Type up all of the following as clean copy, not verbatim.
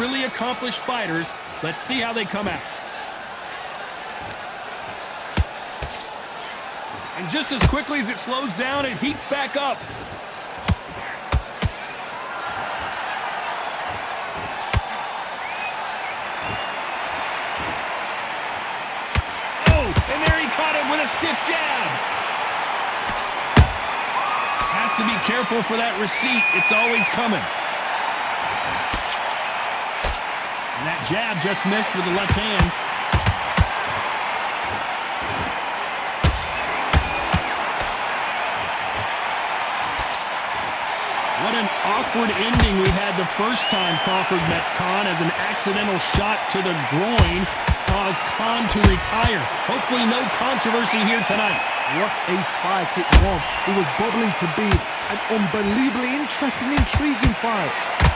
really accomplished fighters. Let's see how they come out. And just as quickly as it slows down, it heats back up. Oh, and there he caught him with a stiff jab. Has to be careful for that receipt. It's always coming. And that jab just missed with the left hand. What an awkward ending we had the first time Crawford met Khan, as an accidental shot to the groin caused Khan to retire. Hopefully no controversy here tonight. What a fight it was. It was bubbling to be an unbelievably interesting, intriguing fight.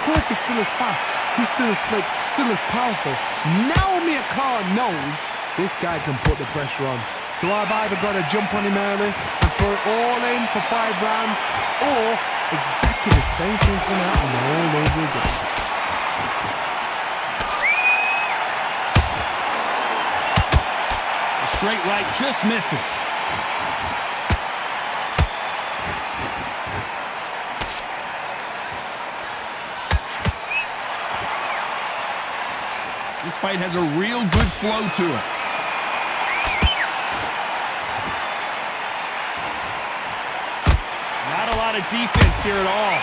Crawford still as fast, he's still as slick, still as powerful. Now Amir Khan knows this guy can put the pressure on. So I've either got to jump on him early and throw it all in for 5 rounds, or exactly the same thing's going to happen all over again. A straight right just misses. This fight has a real good flow to it. Not a lot of defense here at all.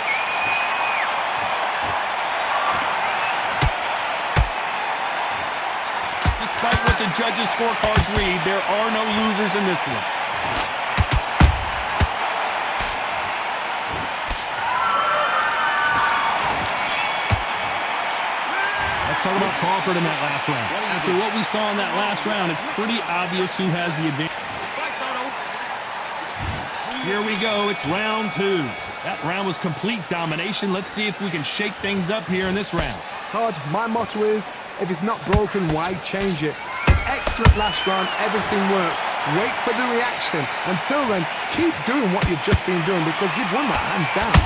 Despite what the judges' scorecards read, there are no losers in this one. Let's talk about Crawford in that last round. After what we saw in that last round, it's pretty obvious who has the advantage. Here we go. It's round 2. That round was complete domination. Let's see if we can shake things up here in this round. Todd, my motto is, if it's not broken, why change it? An excellent last round, everything works. Wait for the reaction. Until then, keep doing what you've just been doing, because you've won that hands down.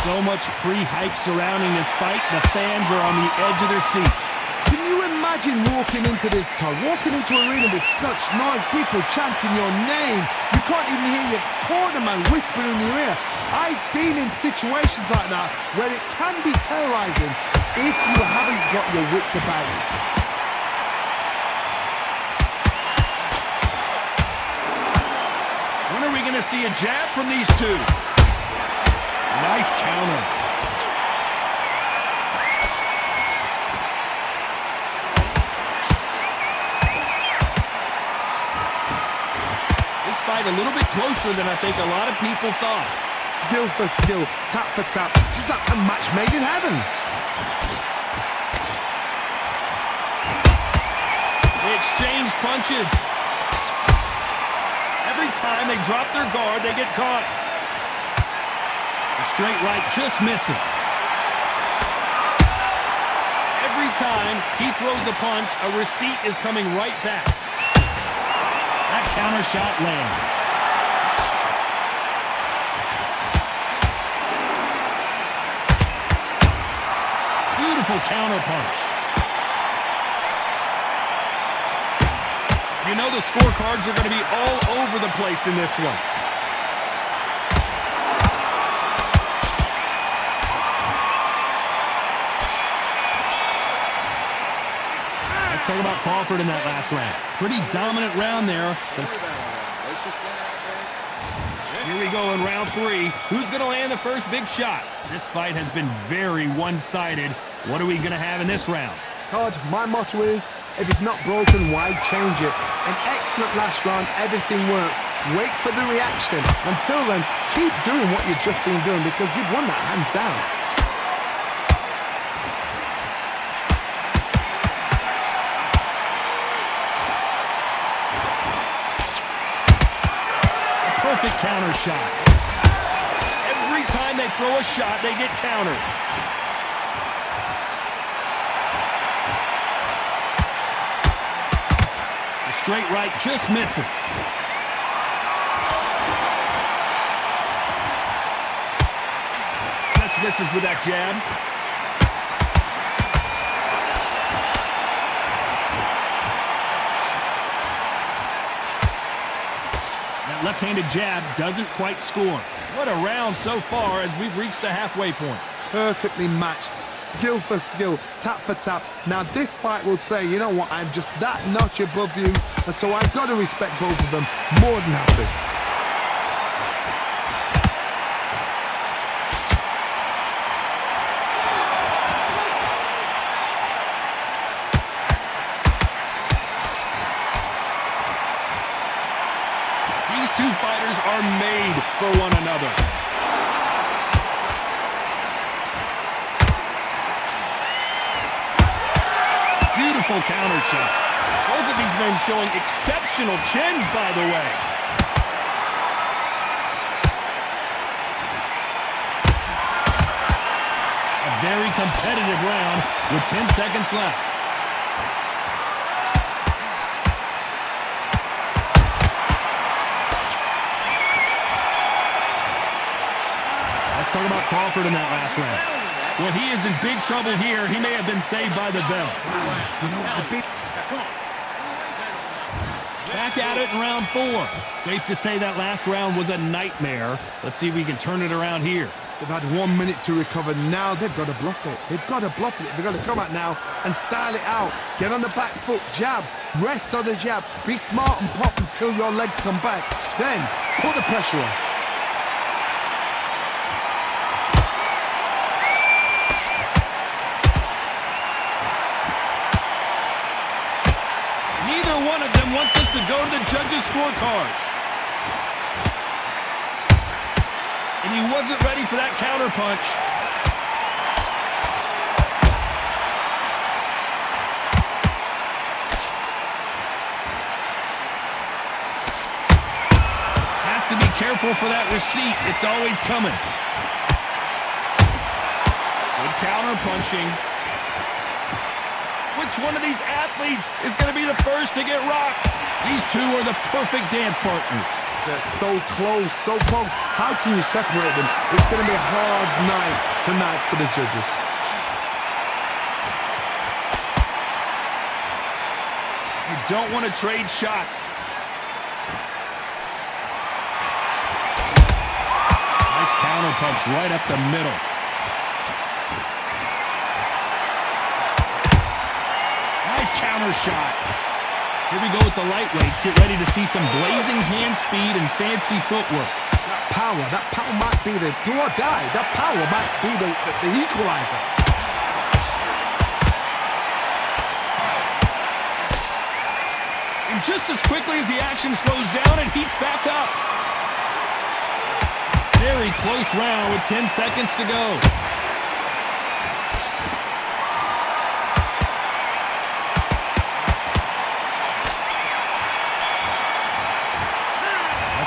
So much pre-hype surrounding this fight, the fans are on the edge of their seats. Can you imagine walking into this, Todd? Walking into an arena with such noise, people chanting your name. You can't even hear your corner man whispering in your ear. I've been in situations like that where it can be terrorizing if you haven't got your wits about you. When are we going to see a jab from these two? Nice counter. This fight a little bit closer than I think a lot of people thought. Skill for skill, tap for tap, just like a match made in heaven. They exchange punches. Every time they drop their guard, they get caught. The straight right just misses. Every time he throws a punch, a receipt is coming right back. That counter shot lands. Beautiful counter punch. You know the scorecards are going to be all over the place in this one. Let's talk about Crawford in that last round. Pretty dominant round there. Here we go in round 3. Who's going to land the first big shot? This fight has been very one-sided. What are we going to have in this round? Todd, my motto is, if it's not broken, why change it? An excellent last round, everything works. Wait for the reaction. Until then, keep doing what you've just been doing, because you've won that hands down. Perfect counter shot. Every time they throw a shot, they get countered. The straight right just misses. misses with that jab. That left-handed jab doesn't quite score. What a round so far as we've reached the halfway point. Perfectly matched, skill for skill, tap for tap. Now this fight will say, you know what, I'm just that notch above you, and so I've got to respect both of them more than happy. These two fighters are made for one another. Beautiful counter shot. Both of these men showing exceptional chins, by the way. A very competitive round with 10 seconds left. Let's talk about Crawford in that last round. Well, he is in big trouble here. He may have been saved by the bell. You know, Back at it in round 4. Safe to say that last round was a nightmare. Let's see if we can turn it around here. they've had 1 minute to recover. Now they've got to bluff it. They've got to bluff it. They've got to come out now and style it out. Get on the back foot, jab, rest on the jab. Be smart and pop until your legs come back. Then put the pressure on. Neither one of them want this to go to the judges' scorecards. And he wasn't ready for that counter punch. Has to be careful for that receipt. It's always coming. Good counter punching. Which one of these athletes is going to be the first to get rocked? These two are the perfect dance partners. They're so close, so close. How can you separate them? It's going to be a hard night tonight for the judges. You don't want to trade shots. Nice counter punch right up the middle. Nice counter shot. Here we go with the lightweights. Get ready to see some blazing hand speed and fancy footwork. That power might be the do or die. That power might be the equalizer. And just as quickly as the action slows down, it heats back up. Very close round with 10 seconds to go.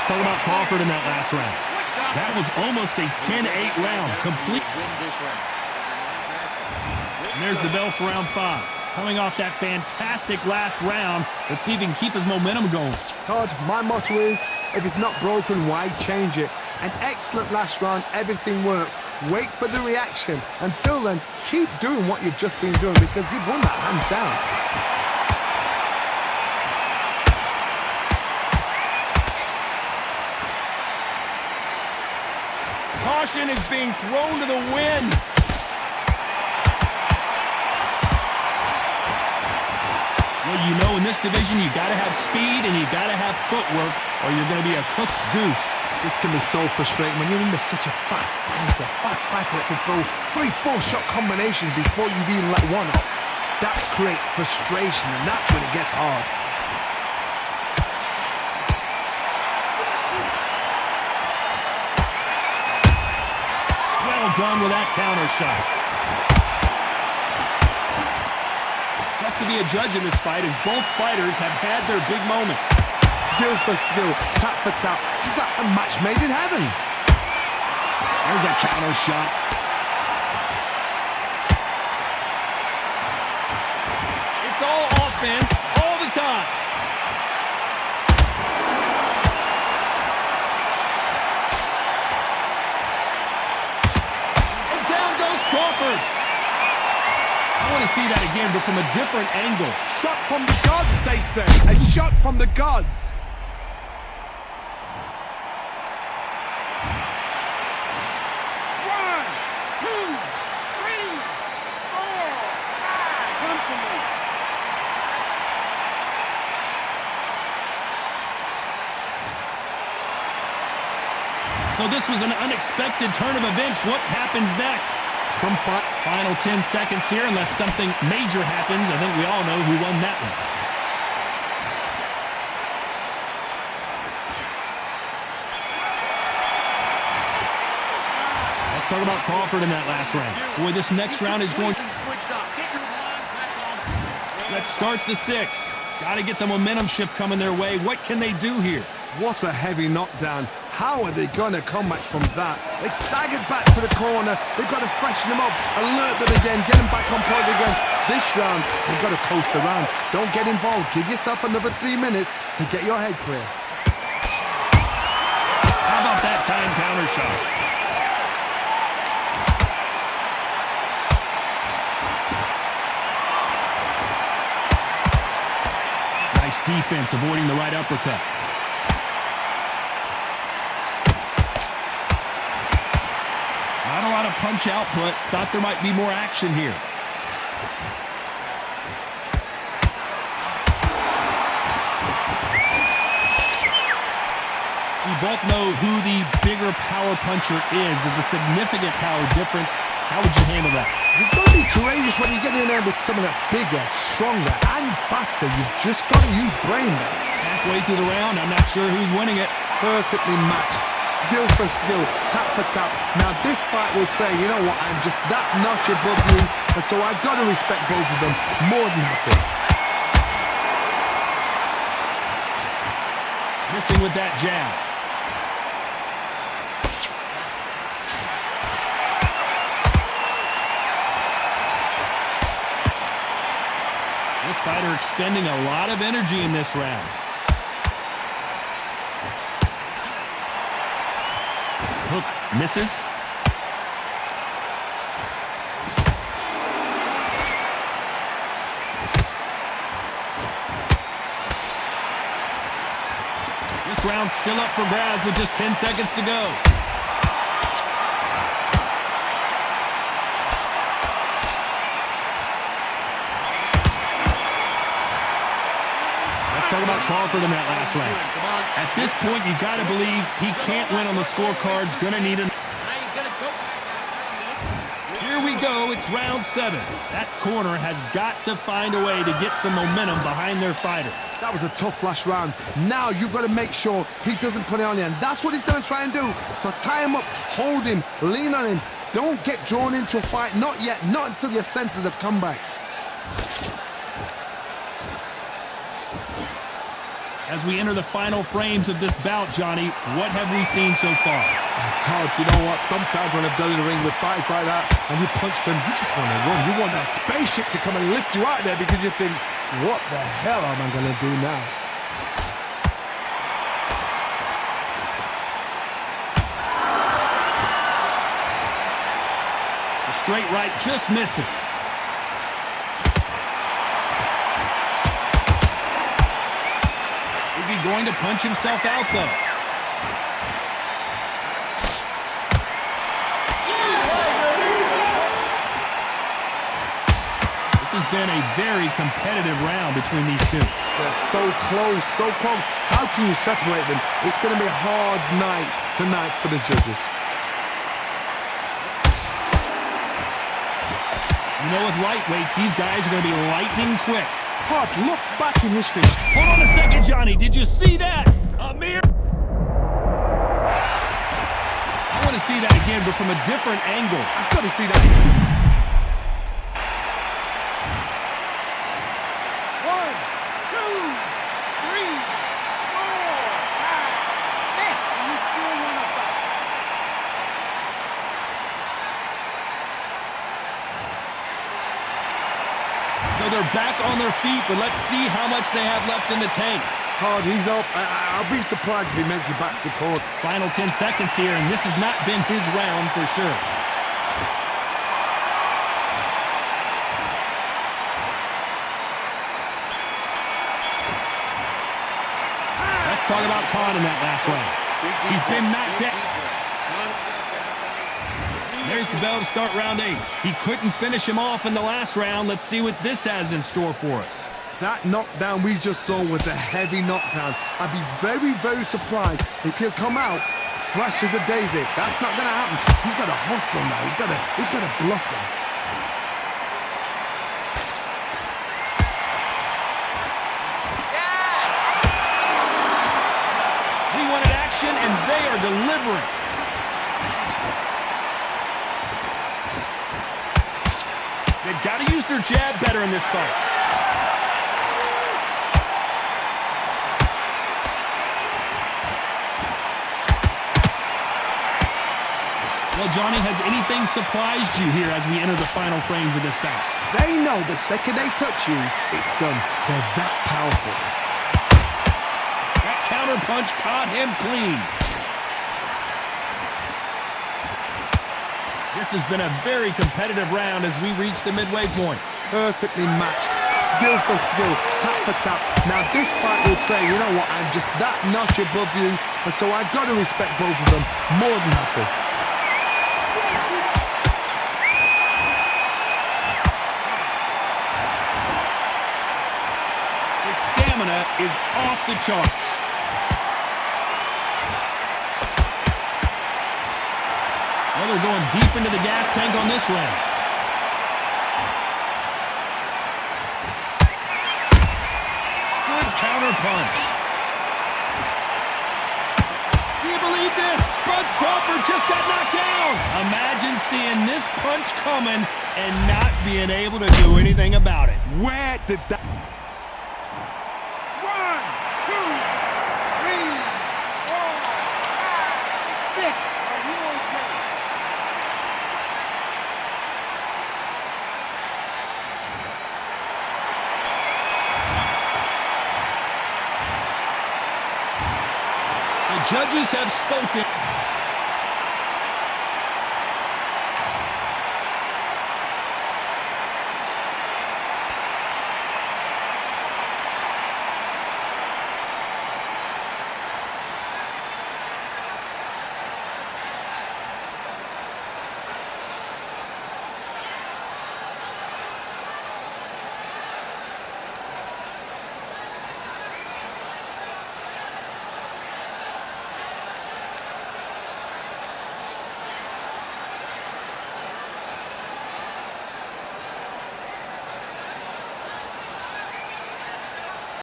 Talk about Crawford in that last round. That was almost a 10-8 round. Complete. And there's the bell for round 5. Coming off that fantastic last round, let's see if he can keep his momentum going. Todd, my motto is, if it's not broken, why change it? An excellent last round, everything works. Wait for the reaction. Until then, keep doing what you've just been doing because you've won that hands down. Caution is being thrown to the wind. Well, you know, in this division, you got to have speed and you got to have footwork, or you're going to be a cooked goose. This can be so frustrating when you're under such a fast fighter that can throw 3-4 shot combinations before you've even let one off. That creates frustration, and that's when it gets hard. Done with that counter shot. Tough to be a judge in this fight as both fighters have had their big moments. Skill for skill, tap for tap, just like a match made in heaven. There's a counter shot. It's all offense all the time. to see that again, but from a different angle. Shot from the gods, they say. A shot from the gods. One, two, three, four, five. Come to me. So this was an unexpected turn of events. What happens next? Some fight. Final 10 seconds here, unless something major happens. I think we all know who won that one. Let's talk about Crawford in that last round. Boy, this next round is going... Let's start the 6. Got to get the momentum shift coming their way. What can they do here? What a heavy knockdown. How are they going to come back from that? They staggered back to the corner. They've got to freshen them up, alert them again, get them back on point again. This round, they've got to coast around. Don't get involved. Give yourself another 3 minutes to get your head clear. How about that time counter shot? Nice defense, avoiding the right uppercut. Not a lot of punch output. Thought there might be more action here. We both know who the bigger power puncher is. There's a significant power difference. How would you handle that? You've got to be courageous when you get in there with someone that's bigger, stronger, and faster. You've just got to use brain there. Halfway through the round, I'm not sure who's winning it. Perfectly matched. Skill for skill, tap for tap. Now this fight will say, you know what, I'm just that notch above you, and so I've got to respect both of them more than happy. Missing with that jab. This fighter expending a lot of energy in this round. Hook misses. This round's still up for grabs with just 10 seconds to go. Let's talk about Crawford in that last round. At this point, you got to believe he can't win on the scorecards. Gonna need an... Here we go. It's round 7. That corner has got to find a way to get some momentum behind their fighter. That was a tough last round. Now you've got to make sure he doesn't put it on you, and that's what he's going to try and do. So tie him up, hold him, lean on him. Don't get drawn into a fight. Not yet. Not until your senses have come back. As we enter the final frames of this bout, Johnny, what have we seen so far? Todd, you know what? Sometimes when I've done in the ring with fights like that, and you punch them, you just want to run. You want that spaceship to come and lift you out there because you think, what the hell am I going to do now? The straight right just misses. Is he going to punch himself out, though? This has been a very competitive round between these two. They're so close, so close. How can you separate them? It's going to be a hard night tonight for the judges. You know, with lightweights, these guys are going to be lightning quick. Todd, look back in history. Hold on a second, Johnny. Did you see that? Amir? I want to see that again, but from a different angle. I've got to see that. 1, 2, 3, 4, 5, 6. You still want to fight? So they're back on their feet, but let's see how much they have left in the tank. Todd, he's up. I'll be surprised if he makes it back to the court. Final 10 seconds here, and this has not been his round for sure. talk about Khan in that last round. He's been knocked down. There's the bell to start round 8. He couldn't finish him off in the last round. Let's see what this has in store for us. That knockdown we just saw was a heavy knockdown. I'd be very, very surprised if he'll come out fresh as a daisy. That's not going to happen. He's got to hustle now. He's got to bluff him. He wanted action, and they are delivering. They've got to use their jab better in this fight. Well, Johnny, has anything surprised you here as we enter the final frames of this bout? They know the second they touch you, it's done. They're that powerful. That counter punch caught him clean. This has been a very competitive round as we reach the midway point. Perfectly matched. Skill for skill. Tap for tap. Now this fight will say, you know what, I'm just that notch above you, and so I've got to respect both of them. More than happy. Stamina is off the charts. Well, they're going deep into the gas tank on this round. Good counter punch. Do you believe this? Bud Crawford just got knocked down. Imagine seeing this punch coming and not being able to do anything about it. Where did that... 6. Are you okay? The judges have spoken.